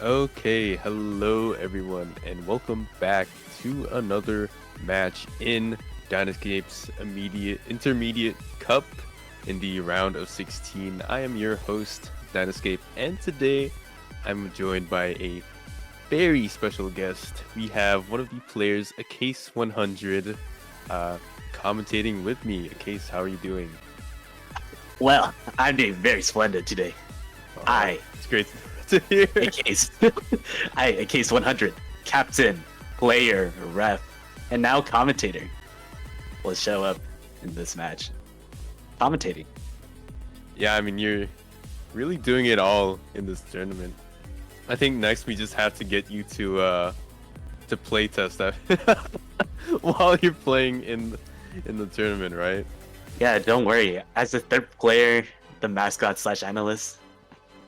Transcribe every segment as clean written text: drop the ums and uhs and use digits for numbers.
Okay, hello everyone, and welcome back to another match in Dynascape's intermediate cup in the round of 16. I am your host, Dynascape, and today I'm joined by a very special guest. We have one of the players, a Case 100, commentating with me. Case, how are you doing? Well, I'm doing very splendid today. Oh, I, it's great to hear. a case, a case 100, captain, player, ref, and now commentator will show up in this match. Commentating. Yeah, I mean, you're really doing it all in this tournament. I think next we just have to get you to play test that while you're playing in the tournament, right? Yeah, don't worry. As the third player, the mascot slash analyst,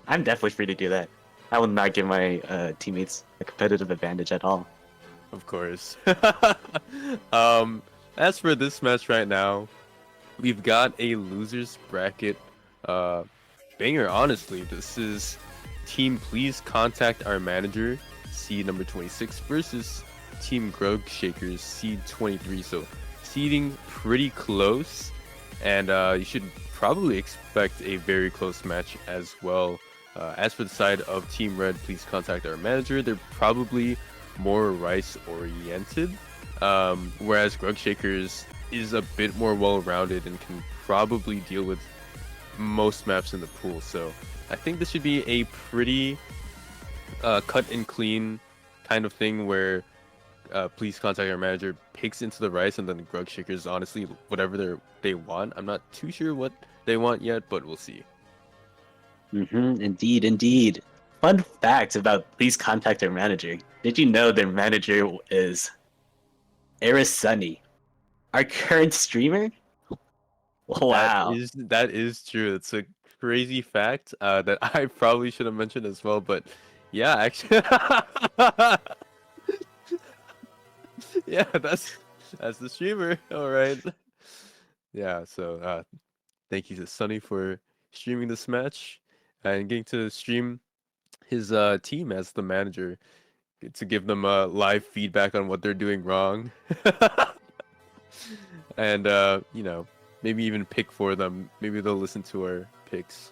I'm definitely free to do that. I will not give my teammates a competitive advantage at all. Of course. um, as for this match right now, we've got a losers bracket uh banger. Honestly, this is team please contact our manager, seed number 26 versus team grug shakers, seed 23. So seeding pretty close, and you should probably expect a very close match as well. As for the side of team red, please contact our manager. They're probably more rice oriented, whereas grug shakers is a bit more well-rounded and can probably deal with most maps in the pool. So I think this should be a pretty cut and clean kind of thing where please contact our manager picks into the rice, and then the grug shakers honestly whatever they want. I'm not too sure what they want yet, but we'll see. Indeed, indeed. Fun fact about please contact their manager. Did you know their manager is Eris Sunny, our current streamer? Wow. That is true. It's a crazy fact that I probably should have mentioned as well, but yeah, actually, yeah, that's the streamer. All right. Yeah, so thank you to Sunny for streaming this match and getting to stream his team as the manager to give them live feedback on what they're doing wrong. And maybe even pick for them. Maybe they'll listen to our picks.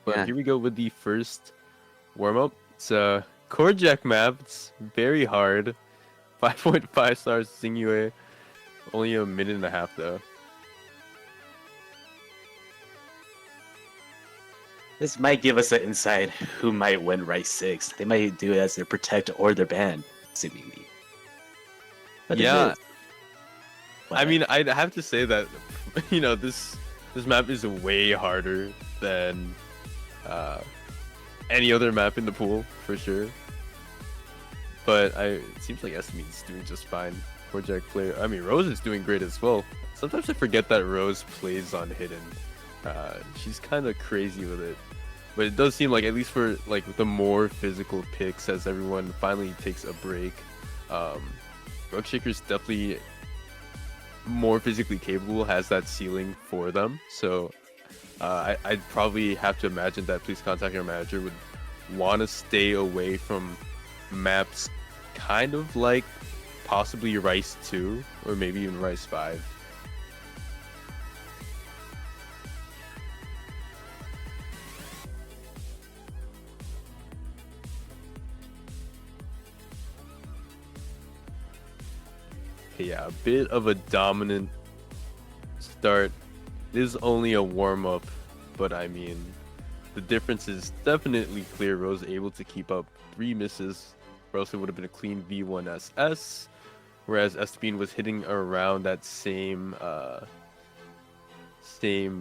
But Yeah. here we go with the first warm-up. It's a core jack map. It's very hard. 5.5 stars Xingyue. Only a minute and a half though. This might give us an insight who might win Rice 6. They might do it as their protect or their ban, seemingly. But it Yeah, is. I But mean, I'd have to say that this map is way harder than uh, any other map in the pool for sure. But it seems like Esme's doing just fine. Jack player. I mean, Rose is doing great as well. Sometimes I forget that Rose plays on hidden. She's kind of crazy with it. But it does seem like, at least for like the more physical picks, as everyone finally takes a break, Rug Shaker's definitely more physically capable, has that ceiling for them. So I'd probably have to imagine that please contact your manager would want to stay away from maps kind of like possibly Rice 2 or maybe even Rice 5. Okay, yeah, a bit of a dominant start. It is only a warm-up, but I mean, the difference is definitely clear. Rose able to keep up 3 misses, or else it would have been a clean V1SS, whereas Espin was hitting around that same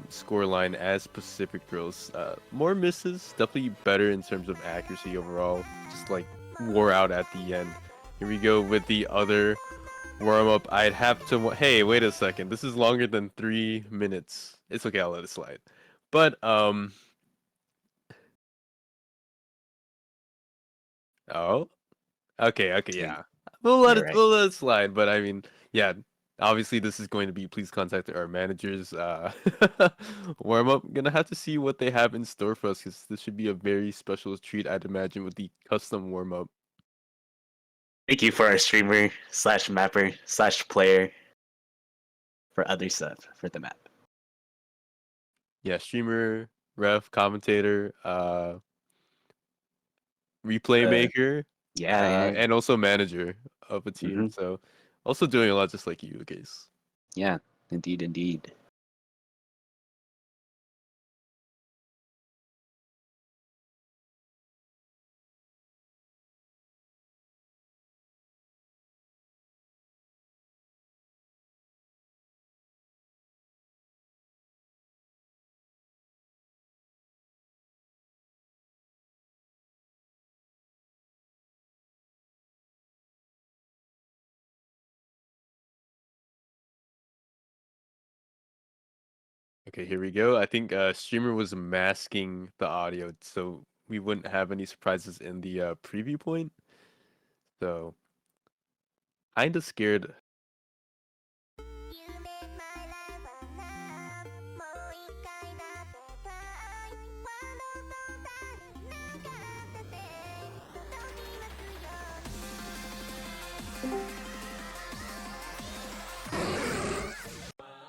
score line as Pacific Girls. More misses, definitely better in terms of accuracy overall. Just like wore out at the end. Here we go with the other warm up. I'd have to. Hey, wait a second. This is longer than 3 minutes. It's okay. I'll let it slide. But oh, okay, okay, yeah. We'll let you're it. right. We'll let it slide. But I mean, yeah. Obviously, this is going to be please contact our managers. Warm up. Gonna have to see what they have in store for us because this should be a very special treat, I'd imagine, with the custom warm up. Thank you for our streamer slash mapper slash player for other stuff for the map. Yeah, streamer, ref, commentator, replay Uh, maker, yeah. and also manager of a team. Hmm. So also doing a lot just like you, Case. Yeah, indeed, indeed. Okay, here we go. I think streamer was masking the audio, so we wouldn't have any surprises in the preview point. So kinda scared.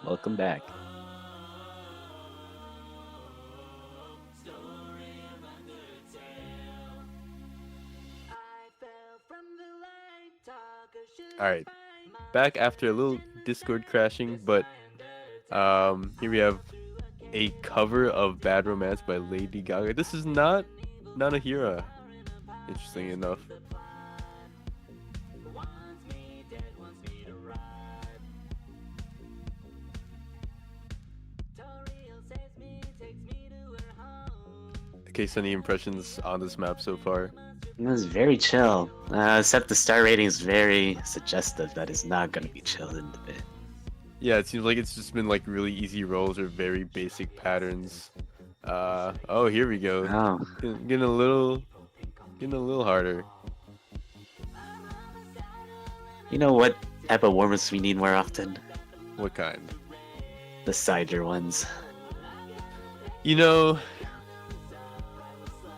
Welcome back. All right, back after a little Discord crashing, but here we have a cover of Bad Romance by Lady Gaga. This is not Nanahira, interesting enough. Case, any impressions on this map so far? It was very chill. Except the star rating is very suggestive that it's not going to be chilled in the bit. Yeah, it seems like it's just been like really easy rolls or very basic patterns. Oh, here we go. Oh, Getting a little harder. you know what type of warm-ups we need more often? What kind? The sider ones. You know,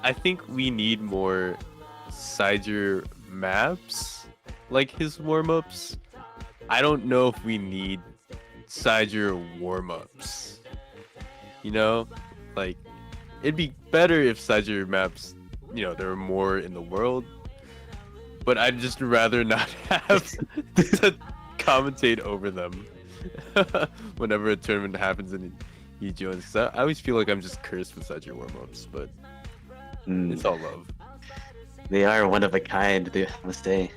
I think we need more Sider maps like his warm-ups. I don't know if we need Sider warm-ups. You know? Like, it'd be better if Sider maps, there were more in the world. But I'd just rather not have to commentate over them whenever a tournament happens and he joins. 'Cause I always feel like I'm just cursed with Sider warm-ups, but it's all love. They are one of a kind, I must say.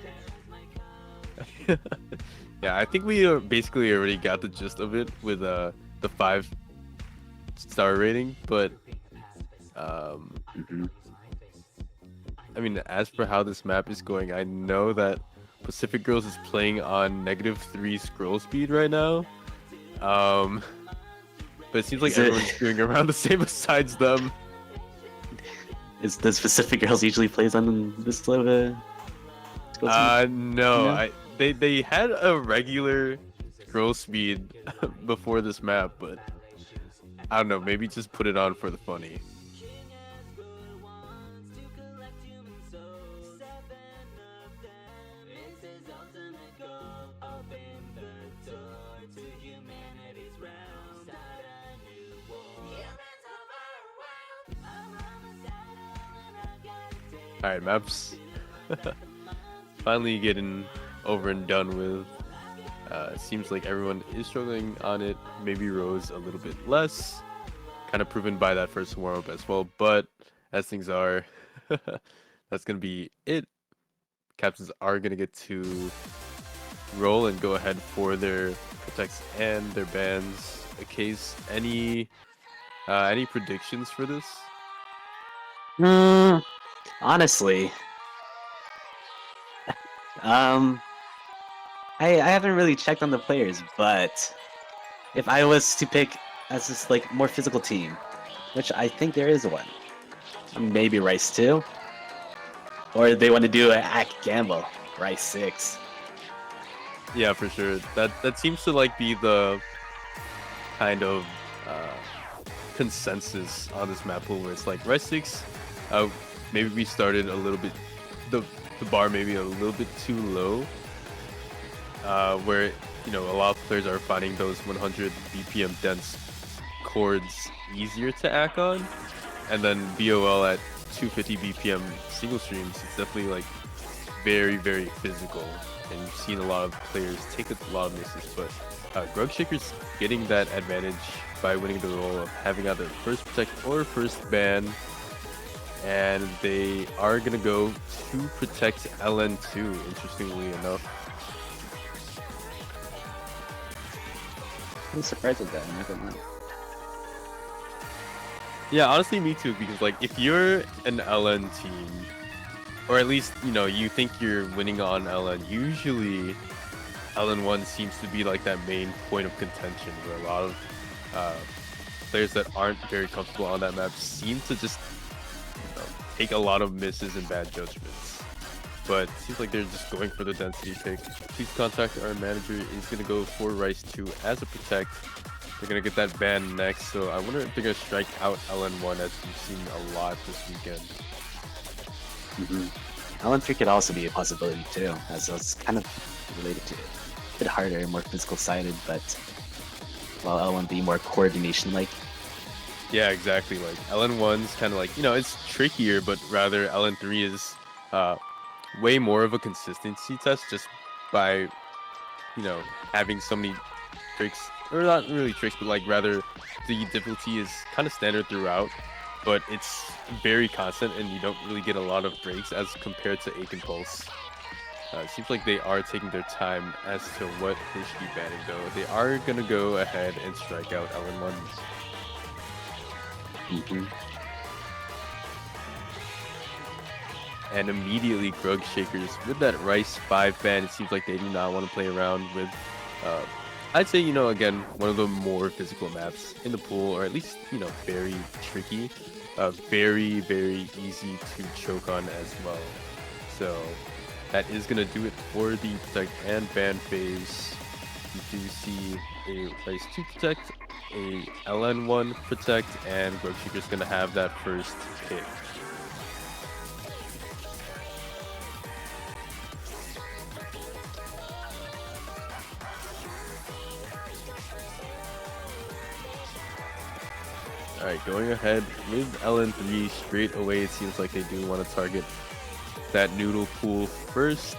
Yeah, I think we basically already got the gist of it with the 5-star rating, but I mean, as for how this map is going, I know that Pacific Girls is playing on -3 scroll speed right now. But it seems like everyone's doing around the same besides them. Is the Pacific Girls usually plays on this low? No, they had a regular scroll speed before this map, but I don't know, maybe just put it on for the funny. Alright, maps. Finally getting over and done with. Seems like everyone is struggling on it. Maybe Rose a little bit less. Kind of proven by that first warm-up as well. But as things are, that's going to be it. Captains are going to get to roll and go ahead for their protects and their bans. A case, any predictions for this? Honestly, I haven't really checked on the players, but if I was to pick as this like more physical team, which I think there is one, maybe Rice 2, or they want to do an Act Gamble, Rice 6. Yeah, for sure. That seems to like be the kind of uh, consensus on this map pool where it's like Ro16, uh, maybe we started a little bit the the bar maybe a little bit too low, where a lot of players are finding those 100 BPM dense chords easier to act on, and then BOL at 250 BPM single streams, it's definitely like very physical, and you've seen a lot of players take a lot of misses, but Grug Shaker's getting that advantage by winning the role of having either first protect or first ban, and they are gonna go to protect LN2, interestingly enough. I'm surprised with that. I'm not gonna lie. Yeah, honestly, me too, because like if you're an LN team, or at least you think you're winning on LN, usually LN1 seems to be like that main point of contention where a lot of players that aren't very comfortable on that map seem to just take a lot of misses and bad judgments. But it seems like they're just going for the density pick. Please contact our manager is going to go for Ro16 as a protect. They're going to get that ban next, so I wonder if they're going to strike out LN1 as we've seen a lot this weekend. LN3 could also be a possibility too, as it's kind of related to it. A bit harder, more physical sided, but while L1 being more coordination like. Yeah, exactly. Like LN1's kind of like, it's trickier, but rather LN3 is way more of a consistency test just by, having so many tricks, or not really tricks, but like rather the difficulty is kind of standard throughout, but it's very constant and you don't really get a lot of breaks as compared to Ache and Pulse. It seems like they are taking their time as to what they should be banning, though. They are going to go ahead and strike out LN1. And immediately Grug Shakers with that Rice 5 ban, it seems like they do not want to play around with, I'd say, again, one of the more physical maps in the pool, or at least, very tricky, very easy to choke on as well. So that is going to do it for the protect and ban phase. You do see a Rice 2 protect, a LN1 protect, and Grug Shaker's going to have that first pick. Alright, going ahead with LN3 straight away, it seems like they do want to target that noodle pool first.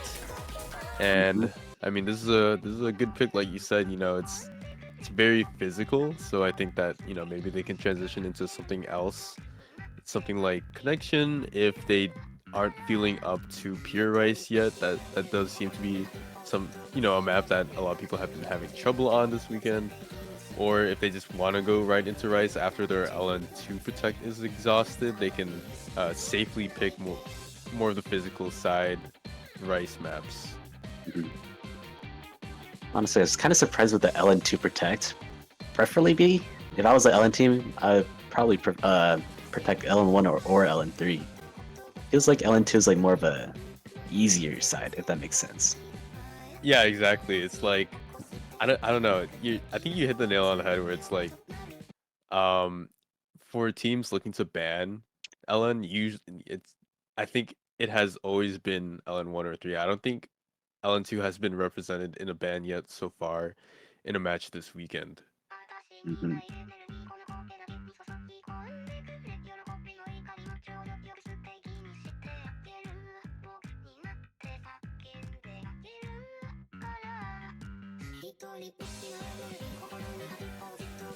And I mean, this is a good pick, like you said. It's very physical, so I think that maybe they can transition into something else, something like connection if they aren't feeling up to pure Rice yet. That does seem to be some a map that a lot of people have been having trouble on this weekend. Or if they just want to go right into Rice after their LN2 protect is exhausted, they can safely pick more of the physical side Rice maps. Honestly, I was kind of surprised with the LN2 protect. Preferably B. If I was an LN team, I would probably protect LN1 or LN3. Feels like LN2 is like more of a easier side, if that makes sense. Yeah, exactly. It's like I don't know. I think you hit the nail on the head where it's like for teams looking to ban LN, usually I think it has always been LN1 or 3. I don't think LN2 has been represented in a ban yet so far in a match this weekend.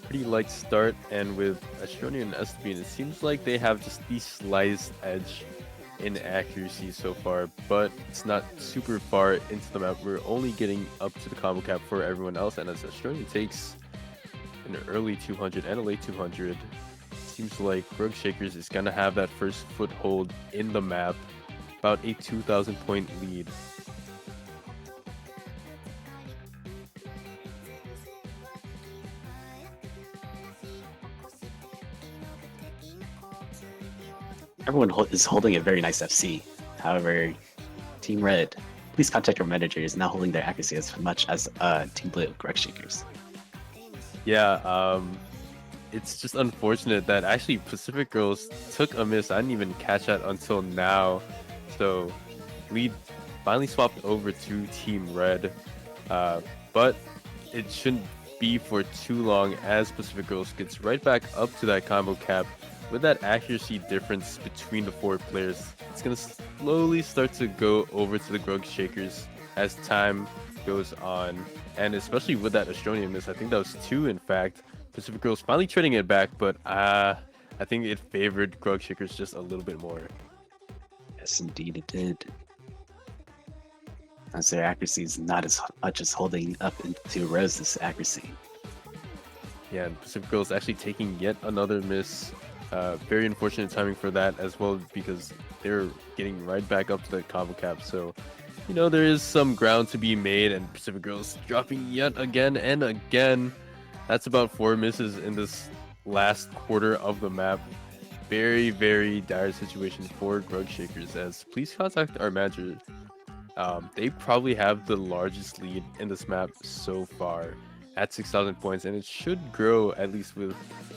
Pretty light start, and with Astronian and Estebin, it seems like they have just the slightest edge in accuracy so far, but it's not super far into the map. We're only getting up to the combo cap for everyone else, and as Astronian takes an early 200 and a late 200, seems like Grug Shakers is gonna have that first foothold in the map, about a 2,000 point lead. Everyone is holding a very nice FC. However, Team Red Please contact your manager is not holding their accuracy as much as Team Blue grug shakers. Yeah, it's just unfortunate that actually Pacific Girls took a miss. I didn't even catch that until now. So lead finally swapped over to Team Red, but it shouldn't be for too long as Pacific Girls gets right back up to that combo cap. With that accuracy difference between the four players, it's going to slowly start to go over to the grug shakers as time goes on. And especially with that Australian miss, I think that was 2 in fact. Pacific Girls finally trading it back, but I think it favored grug shakers just a little bit more. Yes, indeed it did. As their accuracy is not as much as holding up into Rose's accuracy. Yeah, and Pacific Girls actually taking yet another miss. Very unfortunate timing for that as well, because they're getting right back up to the combo cap. So, you know, there is some ground to be made, and Pacific Girls dropping yet again and again. That's about 4 misses in this last quarter of the map. Very, very dire situation for grug shakers, as please contact our manager. They probably have the largest lead in this map so far at 6,000 points, and it should grow at least with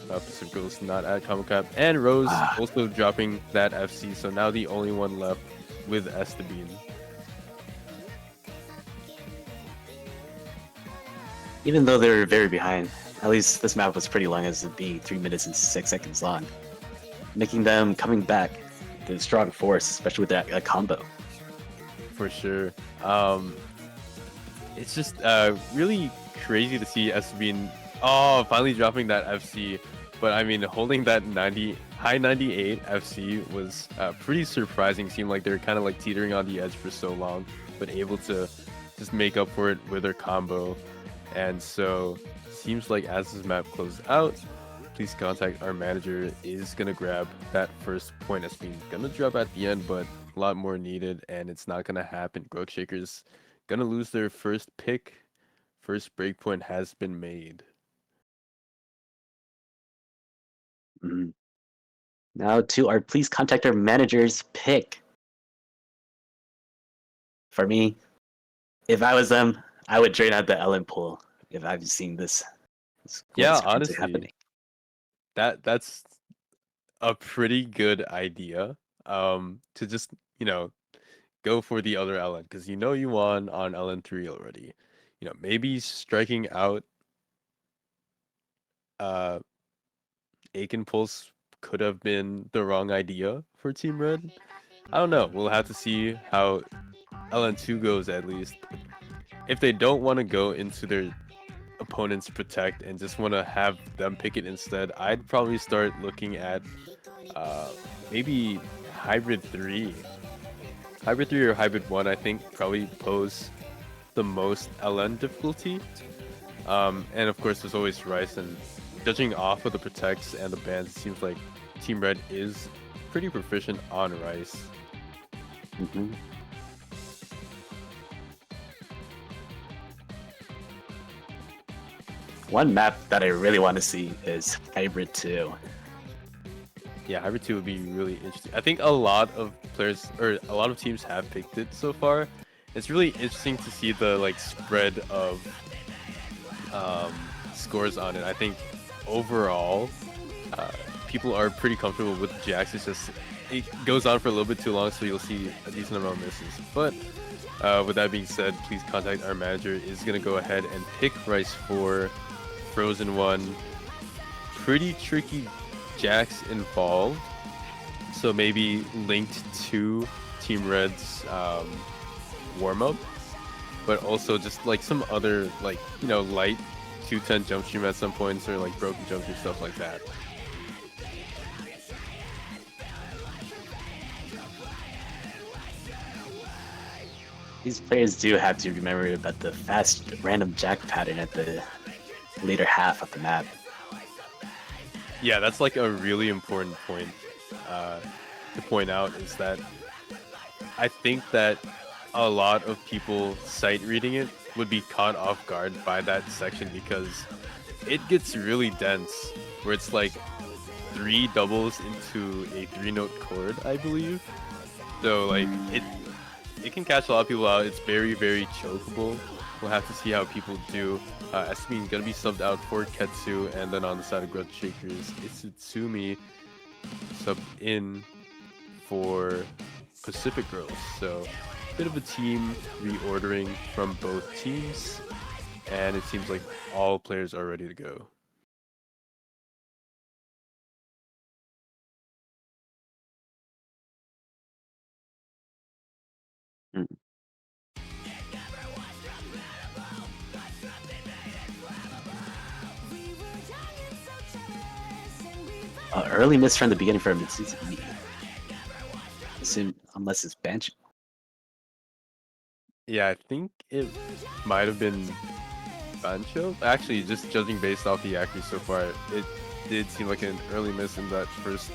Pacific Girls not at combo cap, and Rose also dropping that FC, so now the only one left with Estabine. Even though they were very behind, at least this map was pretty long as it being 3 minutes and 6 seconds long, making them coming back to a strong force, especially with that combo. For sure. It's just really crazy to see Estabine finally dropping that FC, but I mean holding that high 98 FC was pretty surprising. Seemed like they're kind of like teetering on the edge for so long, but able to just make up for it with their combo. And so seems like as this map closes out, please contact our manager is gonna grab that first point. Estabine gonna drop at the end, but a lot more needed, and it's not gonna happen. Grug shakers gonna lose their first pick. First breakpoint has been made. Now to our please contact our manager's pick. For me, if I was them, I would drain out the Ellen pool if I've seen this. Yeah, honestly, that's a pretty good idea. To just, you know, go for the other Ellen, because you know you won on LN3 already. You know, maybe striking out Aiken Pulse could have been the wrong idea for Team Red. I don't know. We'll have to see how LN2 goes at least. If they don't want to go into their opponent's protect and just want to have them pick it instead, I'd probably start looking at maybe Hybrid 3. Hybrid 3 or Hybrid 1, I think, probably pose the most LN difficulty. And of course, there's always Rice, and judging off of the protects and the bans, it seems like Team Red is pretty proficient on Rice. One map that I really want to see is Hybrid 2. Yeah, Hybrid 2 would be really interesting. I think a lot of players, or a lot of teams have picked it so far. It's really interesting to see the like spread of scores on it. I think overall, people are pretty comfortable with Jax. It's just, it goes on for a little bit too long, so you'll see a decent amount of misses. But with that being said, please contact our manager. Is going to go ahead and pick Rice for Frozen 1. Pretty tricky Jax involved, so maybe linked to Team Red's warm-up, but also just like some other, like, you know, light 210 jump stream at some points, or like broken jump stream, stuff like that. These players do have to remember about the fast random jack pattern at the later half of the map. Yeah, that's like a really important point to point out, is that I think that a lot of people sight reading it would be caught off guard by that section, because it gets really dense, where it's like 3 doubles into a 3-note chord, I believe. So like it can catch a lot of people out. It's very, very chokeable. We'll have to see how people do. Esmin gonna be subbed out for Ketsu, and then on the side of Grudge Shakers, it's Itsumi subbed in for Pacific Girls. So, bit of a team reordering from both teams, and it seems like all players are ready to go. Early miss from the beginning for Mitsuzumi. Assume unless it's bench. Yeah, I think it might have been Bancho. Actually, just judging based off the accuracy so far, it did seem like an early miss in that first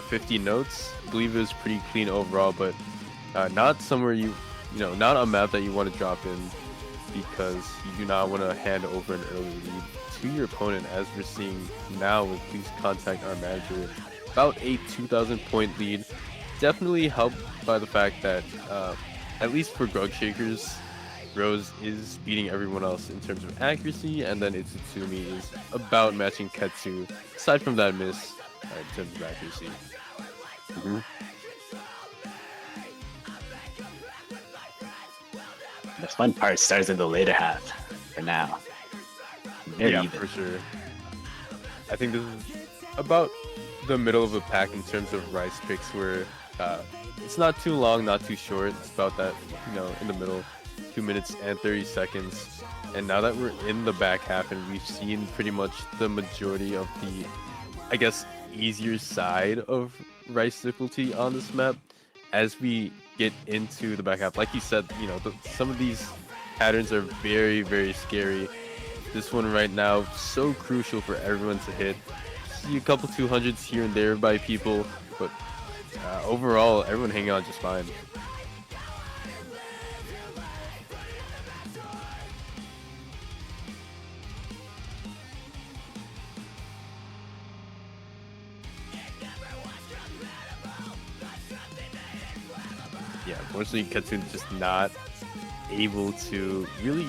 50 notes. I believe it was pretty clean overall, but not somewhere you know, not a map that you want to drop in, because you do not want to hand over an early lead to your opponent, as we're seeing now with Please Contact Our Manager. About a 2,000 point lead. Definitely helped by the fact that, at least for Grug Shakers, Rose is beating everyone else in terms of accuracy, and then Itsumi is about matching Ketsu, aside from that miss in terms of accuracy. The fun part starts in the later half for now. Very even. For sure. I think this is about the middle of the pack in terms of rice picks, where it's not too long, not too short. It's about that, you know, in the middle, 2 minutes and 30 seconds. And now that we're in the back half and we've seen pretty much the majority of the, I guess, easier side of rice difficulty on this map, as we get into the back half, like you said, you know, some of these patterns are very, very scary. This one right now, so crucial for everyone to hit. See a couple 200s here and there by people, but overall, everyone hanging on just fine. Yeah, unfortunately, Ketsu just not able to really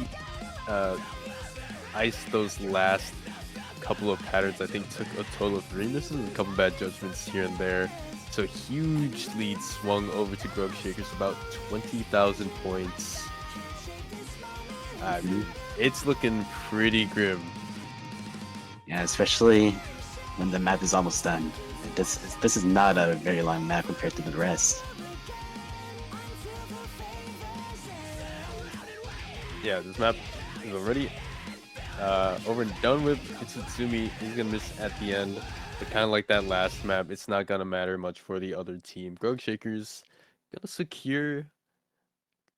ice those last couple of patterns. I think took a total of 3 misses and a couple bad judgments here and there. So huge lead swung over to Grug Shakers, about 20,000 points. I mean, it's looking pretty grim. Yeah, especially when the map is almost done. This is not a very long map compared to the rest. Yeah, this map is already over and done with. Itsumi is gonna miss at the end, but kind of like that last map, it's not gonna matter much for the other team. Grug Shakers gonna secure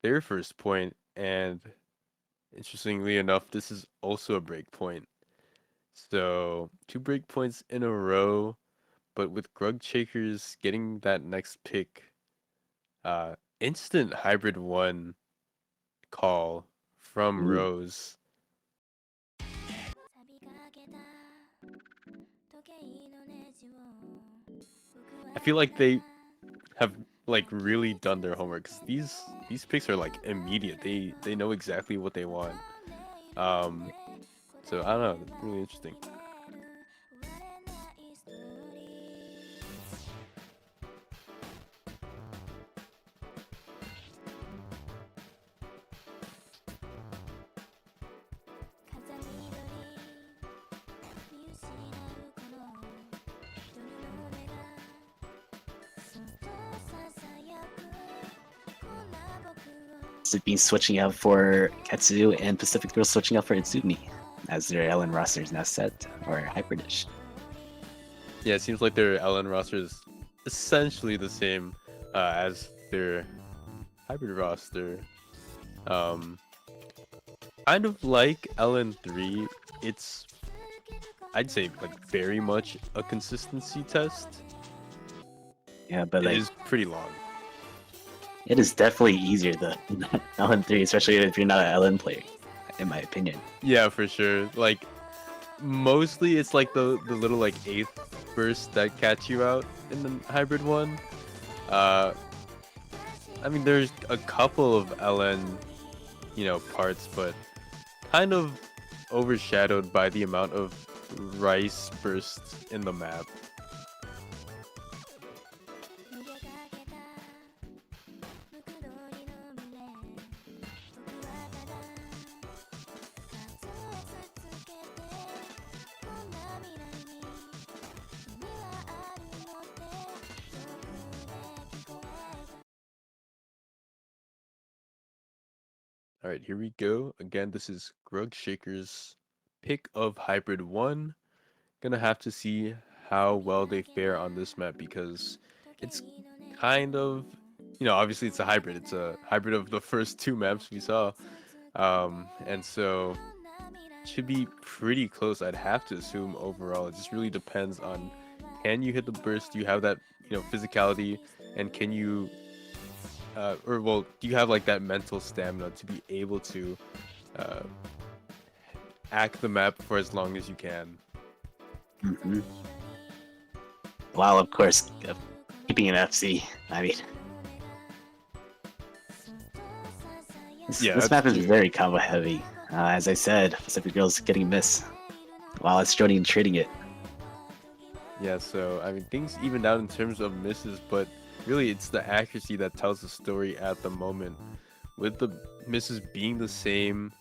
their first point, and interestingly enough, this is also a break point. So 2 break points in a row, but with Grug Shakers getting that next pick, instant hybrid 1 call from Rose. I feel like they have like really done their homework, because these picks are like immediate. They know exactly what they want. So I don't know, really interesting. Being switching out for Ketsu and Pacific Girls switching out for Itsumi, as their LN roster is now set or hybridish. Yeah, it seems like their LN roster is essentially the same as their hybrid roster. Kind of like LN3, it's, I'd say, like very much a consistency test. Yeah, but it like, is pretty long. It is definitely easier than LN3, especially if you're not an LN player, in my opinion. Yeah, for sure. Like, mostly it's like the little like 8th burst that catch you out in the hybrid one. I mean, there's a couple of LN, parts, but kind of overshadowed by the amount of rice bursts in the map. All right, here we go. Again, this is Grug Shaker's pick of Hybrid 1. Gonna have to see how well they fare on this map because it's kind of, obviously it's a hybrid. It's a hybrid of the first two maps we saw. And so should be pretty close, I'd have to assume overall. It just really depends on, can you hit the burst? Do you have that, physicality? And can you or well, do you have like that mental stamina to be able to uh, act the map for as long as you can? Hmm. While of course keeping an FC. I mean, this, Yeah, this that's map is true. very combo heavy. As I said, Pacific Girls getting a miss while it's Jody trading it. Yeah, so I mean, things evened out in terms of misses, but really it's the accuracy that tells the story at the moment. With the misses being the same,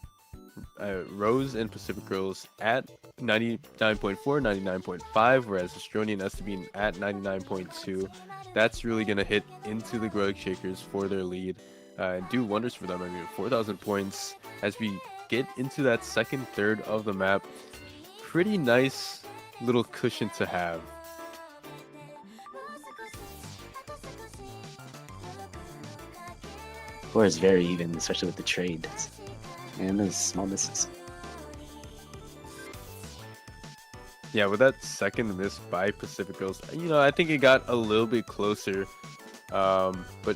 Rose and Pacific Girls at 99.4, 99.5, whereas Astroni and Estabine at 99.2. That's really going to hit into the Grug Shakers for their lead and do wonders for them. I mean, 4,000 points as we get into that second third of the map. Pretty nice little cushion to have. Score is very even, especially with the trade. And those small misses. Yeah, with that second miss by Pacific Girls, I think it got a little bit closer. But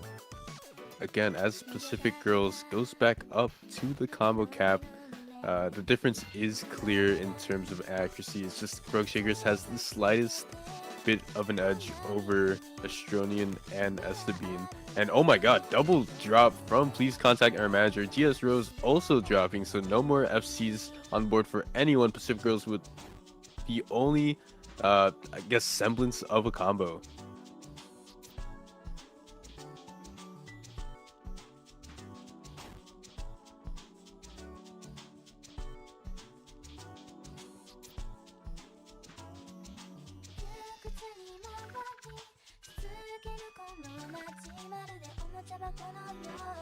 again, as Pacific Girls goes back up to the combo cap, the difference is clear in terms of accuracy. It's just Grug Shakers has the slightest bit of an edge over Astronian and Estabine. And oh my god, double drop from Please Contact Our Manager. GS Rose also dropping, so no more FCs on board for anyone. Pacific Girls with the only, I guess, semblance of a combo.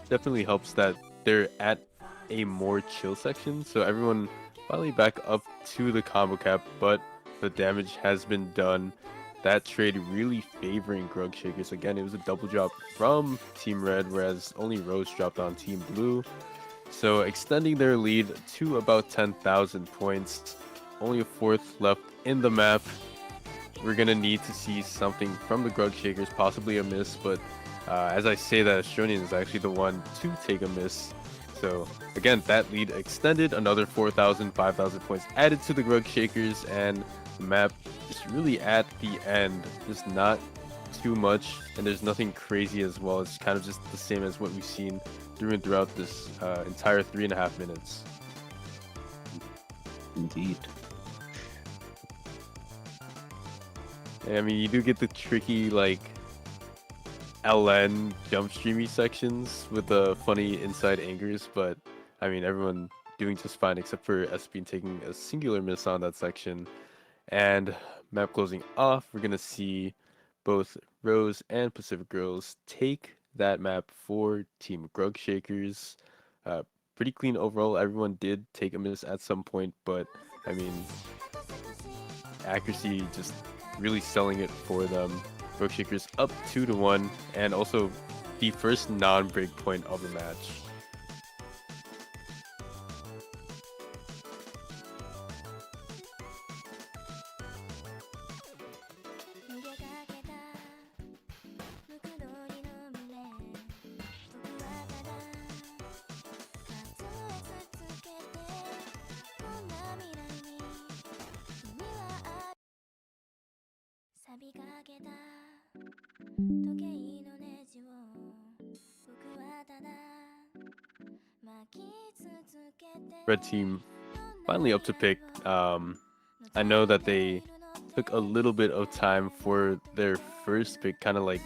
Definitely helps that they're at a more chill section, so everyone finally back up to the combo cap, but the damage has been done. That trade really favoring Grug Shakers. Again, it was a double drop from Team Red, whereas only Rose dropped on Team Blue. So extending their lead to about 10,000 points. Only a fourth left in the map. We're going to need to see something from the Grug Shakers, possibly a miss, but as I say that, Astronian is actually the one to take a miss. So again, that lead extended, another 4,000, 5,000 points added to the Grug Shakers, and the map is really at the end. Just not too much, and there's nothing crazy as well. It's kind of just the same as what we've seen through and throughout this entire 3.5 minutes. Indeed. I mean, you do get the tricky, like, LN jump streamy sections with the funny inside angers, but I mean, everyone doing just fine except for SB taking a singular miss on that section. And map closing off, we're gonna see both Rose and Pacific Girls take that map for Team Grug Shakers. Uh, Pretty clean overall. Everyone did take a miss at some point, but I mean, accuracy just really selling it for them. Grug Shakers up 2-1, and also the first non-break point of the match. Red team finally up to pick. I know that they took a little bit of time for their first pick, kind of like,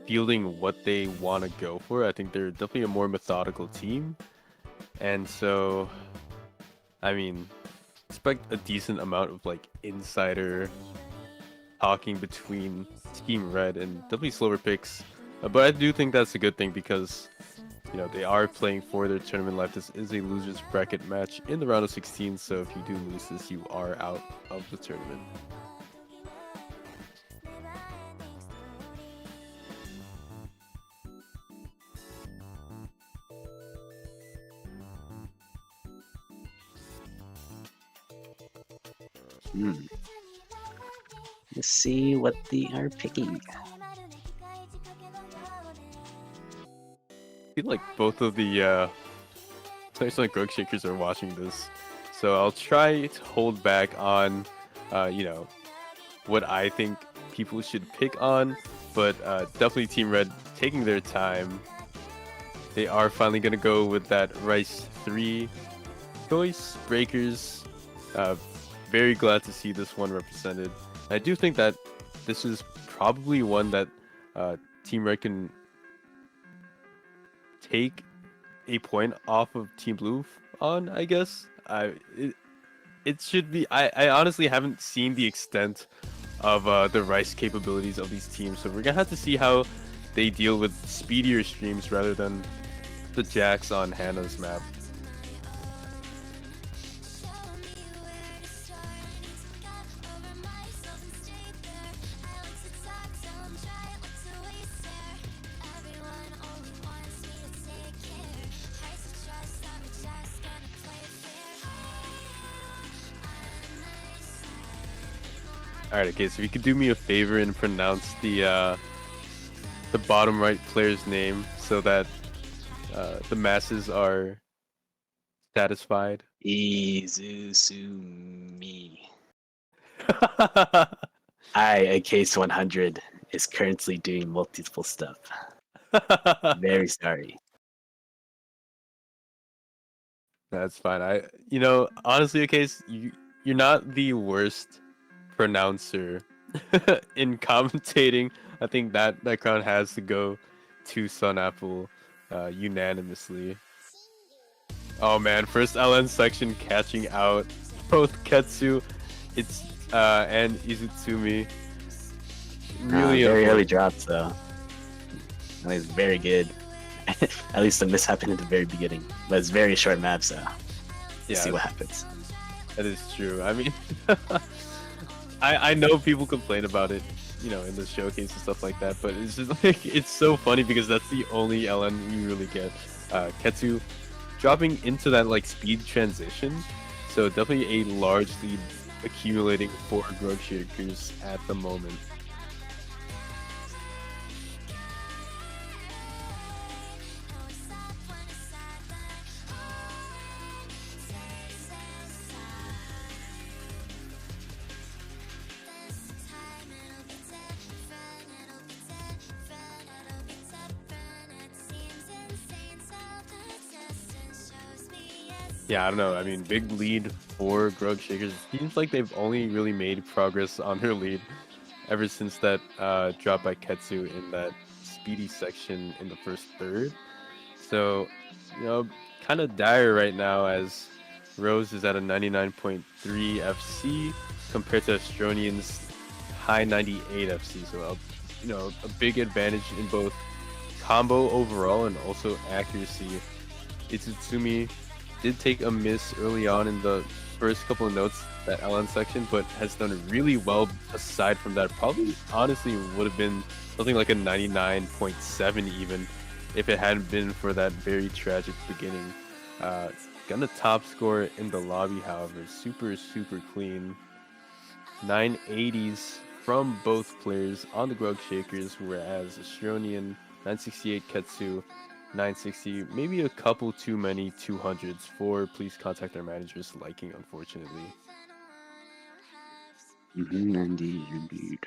fielding what they want to go for. I think they're definitely a more methodical team. And so, I mean, expect a decent amount of like insider talking between Team Red and definitely slower picks. But I do think that's a good thing because, they are playing for their tournament life. This is a losers bracket match in the round of 16, so if you do lose this, you are out of the tournament. Let's see what they are picking. I feel like both of the grug shakers are watching this, so I'll try to hold back on, what I think people should pick on, but definitely Team Red taking their time. They are finally gonna go with that Rice 3 choice. Breakers. Very glad to see this one represented. I do think that this is probably one that Team Red can take a point off of Team Blue on, I guess. It should be. I honestly haven't seen the extent of the Rice capabilities of these teams, so we're gonna have to see how they deal with speedier streams rather than the Jax on Hannah's map. Alright, okay, so if you could do me a favor and pronounce the bottom right player's name so that the masses are satisfied. Izusumi. A case 100 is currently doing multiple stuff. Very sorry. That's fine. Honestly, case you're not the worst pronouncer in commentating. I think that crown has to go to Sun Apple unanimously. Oh man, first LN section catching out both Ketsu, and Izitsumi. Really Very early drops though. That was very good. At least the miss happened in the very beginning, but it's very short map, so we'll see what happens. That is true. I mean, I know people complain about it, in the showcase and stuff like that, but it's just like it's so funny because that's the only LN you really get. Ketsu dropping into that like speed transition, so definitely a large lead accumulating for grug shakers at the moment. Yeah, I don't know. I mean, big lead for grug shakers. Seems like they've only really made progress on their lead ever since that drop by Ketsu in that speedy section in the first third. So, kind of dire right now as Rose is at a 99.3 FC compared to Astronian's high 98 FC. So, a big advantage in both combo overall and also accuracy. Itsutsumi did take a miss early on in the first couple of notes, that LN section, but has done really well aside from that. Probably, honestly, would have been something like a 99.7 even if it hadn't been for that very tragic beginning. Gonna top score in the lobby, however. Super, super clean. 980s from both players on the grug shakers, whereas Astronian 968 Ketsu 960, maybe a couple too many 200s for please contact our managers liking, unfortunately. Indeed.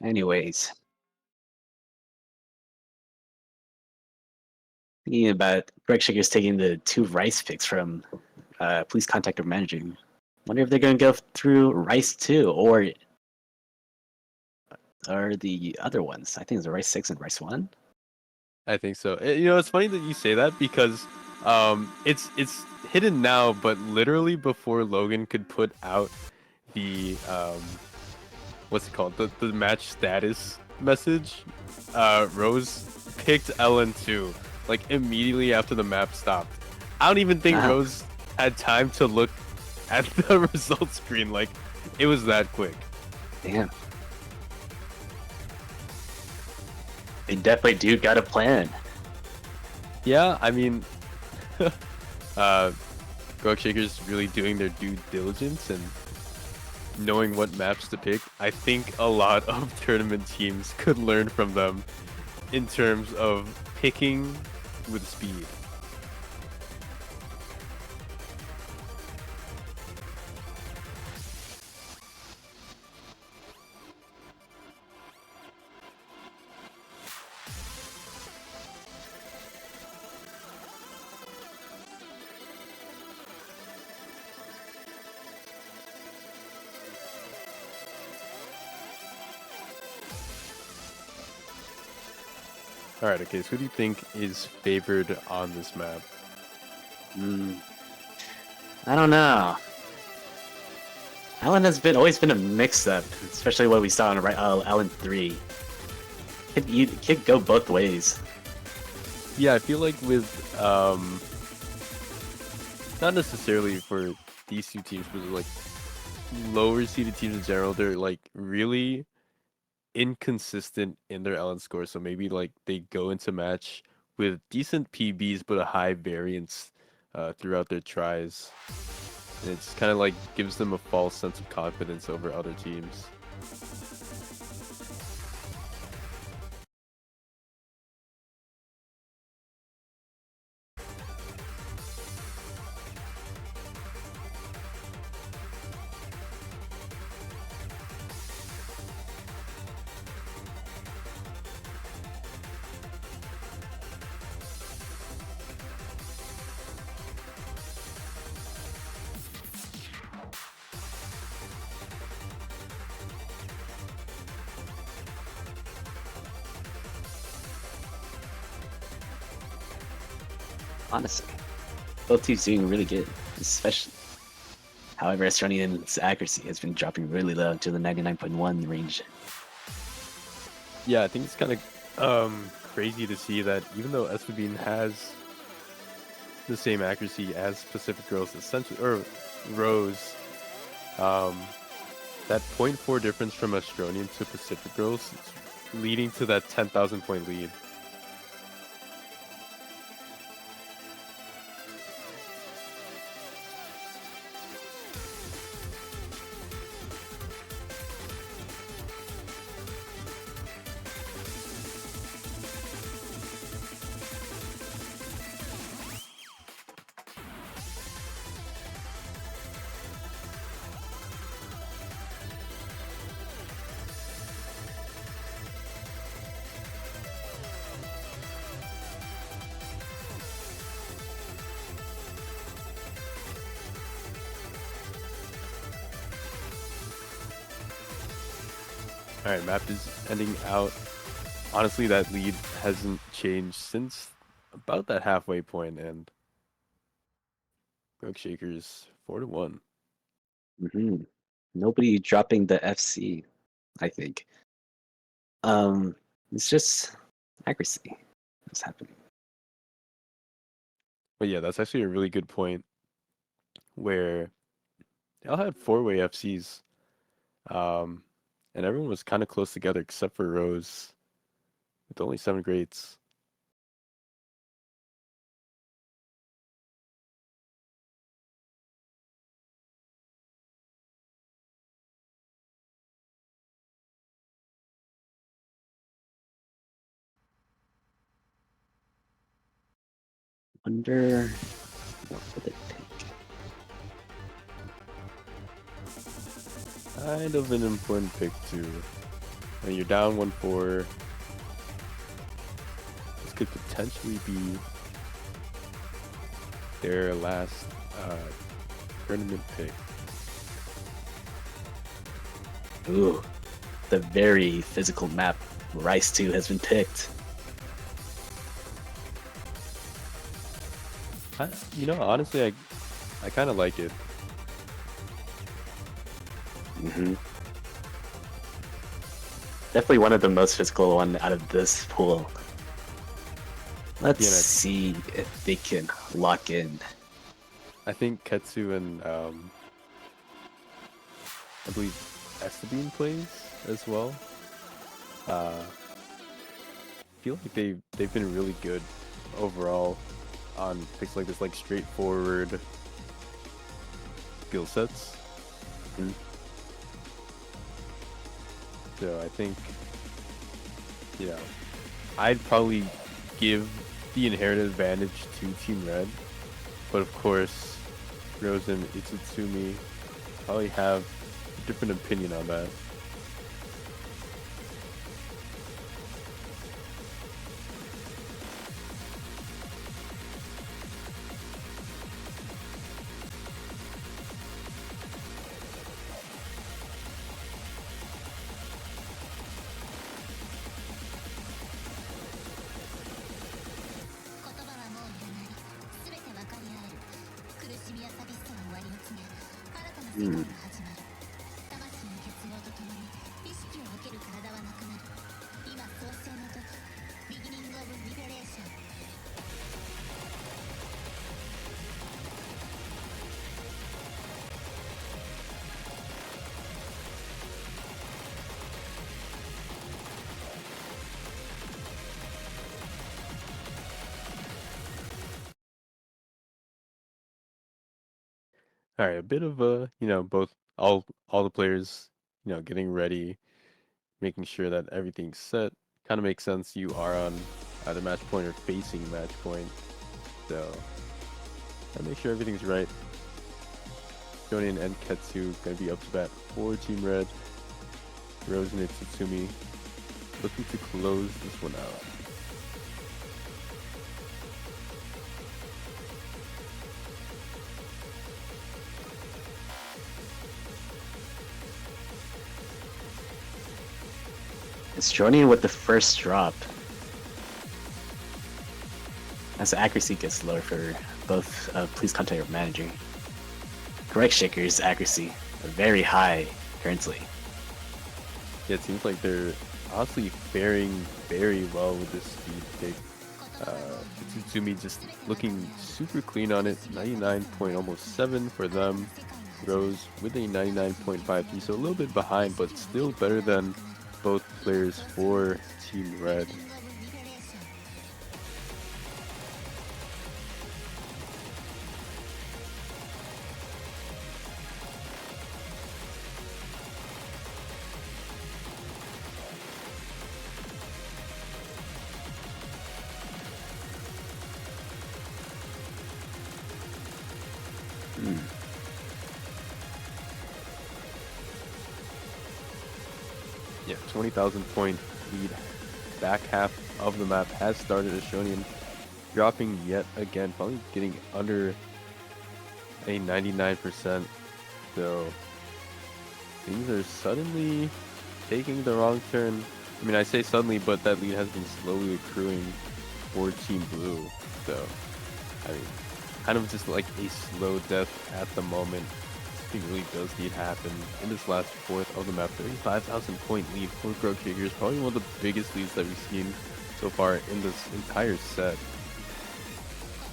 Anyways, thinking about Greg Shakers taking the 2 Rice picks from Please Contact Our Manager. Wonder if they're going to go through Rice 2 or the other ones. I think it's the Rice 6 and Rice 1. I think so. It's funny that you say that because it's hidden now, but literally before Logan could put out the what's it called? The match status message, Rose picked LN2 like immediately after the map stopped. I don't even think Wow. Rose had time to look at the result screen. Like it was that quick. Damn. They definitely do got a plan. Yeah, I mean, Grug Shakers really doing their due diligence and knowing what maps to pick. I think a lot of tournament teams could learn from them in terms of picking with speed. Alright, okay, so who do you think is favored on this map? I don't know. Alan has always been a mix-up, especially what we saw on Alan 3. It could go both ways. Yeah, I feel like with not necessarily for these two teams, but like lower seeded teams in general, they're like really inconsistent in their LN score. So maybe like they go into match with decent PBs but a high variance throughout their tries. And it's kind of like gives them a false sense of confidence over other teams. Honestly, both teams doing really good, especially. However, Estronian's accuracy has been dropping really low to the 99.1 range. Yeah, I think it's kind of crazy to see that even though Estabine has the same accuracy as Pacific Girls, essentially, or Rose, that 0.4 difference from Estronian to Pacific Girls is leading to that 10,000 point lead. Alright, map is ending out. Honestly, that lead hasn't changed since about that halfway point, and Grug Shakers 4-1. Nobody dropping the FC, I think. It's just accuracy that's happening. But yeah, that's actually a really good point where they all had four-way FCs. And everyone was kind of close together except for Rose with only 7 grades. Wonder what would they pick? Kind of an important pick too. When you're down 1-4, this could potentially be their last tournament pick. Ooh, the very physical map Ro16 has been picked. Honestly, I kind of like it. Hmm. Definitely one of the most physical one out of this pool. Let's Yeah, see if they can lock in. I think Ketsu and I believe Estabine plays as well. I feel like they've been really good overall on picks like this, like straightforward skill sets. Mhm. So I think, you know, I'd probably give the inherited advantage to Team Red, but of course, Rose and Itsutsumi probably have a different opinion on that. Hmm. All right, a bit of both all the players, getting ready, making sure that everything's set. Kind of makes sense. You are on either match point or facing match point, so gotta make sure everything's right. Shonen and Ketsu gonna be up to bat for Team Red. Rose and Itsutsumi looking to close this one out. It's Jonian with the first drop. As the accuracy gets lower for both, please contact your manager. Correct Shaker's accuracy are very high currently. Yeah, it seems like they're honestly faring very well with this speed pick. Itsutsumi just looking super clean on it. 99 point almost 7 for them. Rose with a 99.53, so a little bit behind, but still better than both players for Team Red. Hmm. Yeah, 20,000 point lead. Back half of the map has started as Shonen dropping yet again, probably getting under a 99%. So things are suddenly taking the wrong turn. I mean, I say suddenly, but that lead has been slowly accruing for Team Blue. So, I mean, kind of just like a slow death at the moment. Something really does need to happen in this last fourth of the map. 35,000 point lead for grug Shakers. Probably one of the biggest leads that we've seen so far in this entire set.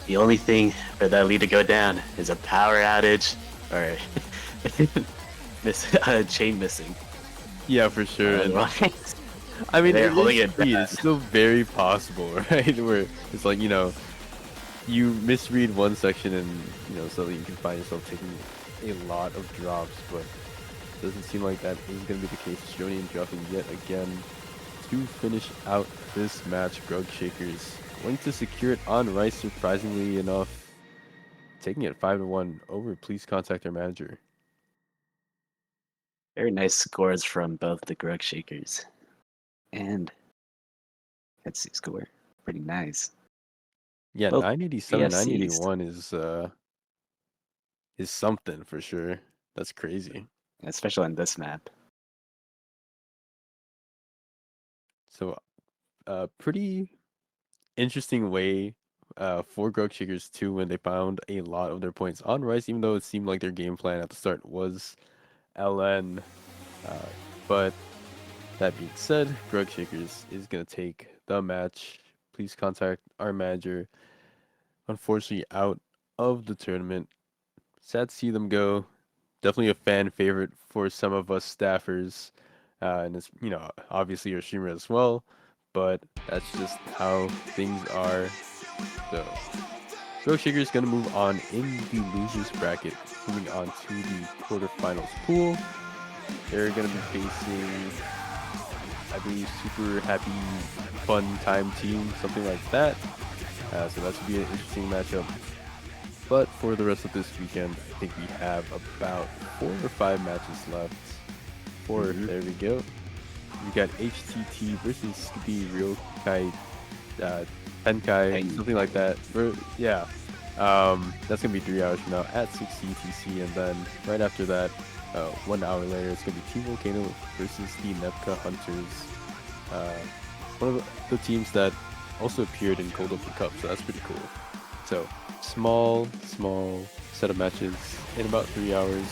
The only thing for that lead to go down is a power outage or chain missing. Yeah, for sure. And Otherwise, I mean, they're it holding is it speed. back. It's still very possible, right? Where it's like, you misread one section and, suddenly you can find yourself taking a lot of drops, but it doesn't seem like that is going to be the case. Jonian dropping yet again to finish out this match. Grug Shakers going to secure it on Rice, surprisingly enough. Taking it 5-1 over. Please contact our manager. Very nice scores from both the Grug Shakers and Etsy score. Pretty nice. Yeah, Well, 987, DFCs, 981 is something for sure. That's crazy. especially on this map. So, pretty interesting way for Grug Shakers too when they found a lot of their points on Rice, even though it seemed like their game plan at the start was LN. Uh, but that being said, Grug Shakers is gonna take the match. Please contact our manager. Unfortunately, out of the tournament. Sad to see them go. Definitely a fan favorite for some of us staffers, and it's obviously your streamer as well. But that's just how things are. So, Grove Shaker is going to move on in the losers bracket, moving on to the quarterfinals pool. They're going to be facing, I believe, Super Happy Fun Time Team, something like that. So that's going to be an interesting matchup. But for the rest of this weekend, I think we have about 4 or 5 matches left. There we go. We got HTT versus the Ryokai Tenkai, something like that. Yeah. That's going to be 3 hours from now at 6 UTC. And then right after that, 1 hour later, it's going to be Team Volcano versus the Nebka Hunters. One of the teams that also appeared in Cold Open Cup, so that's pretty cool. So, small set of matches in about 3 hours.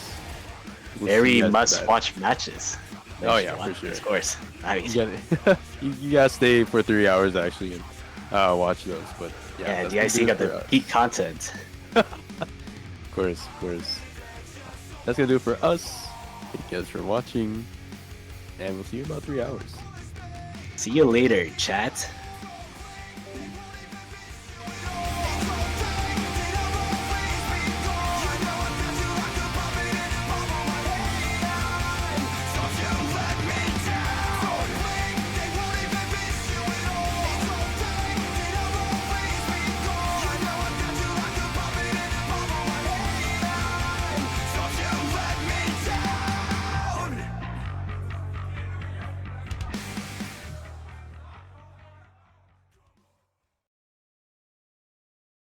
Very must-watch matches. Oh yeah, for sure. Of course. Nice. You gotta stay for 3 hours actually and watch those. But yeah, DIC got the peak content. Of course. That's gonna do it for us. Thank you guys for watching, and we'll see you in about 3 hours. See you later, chat.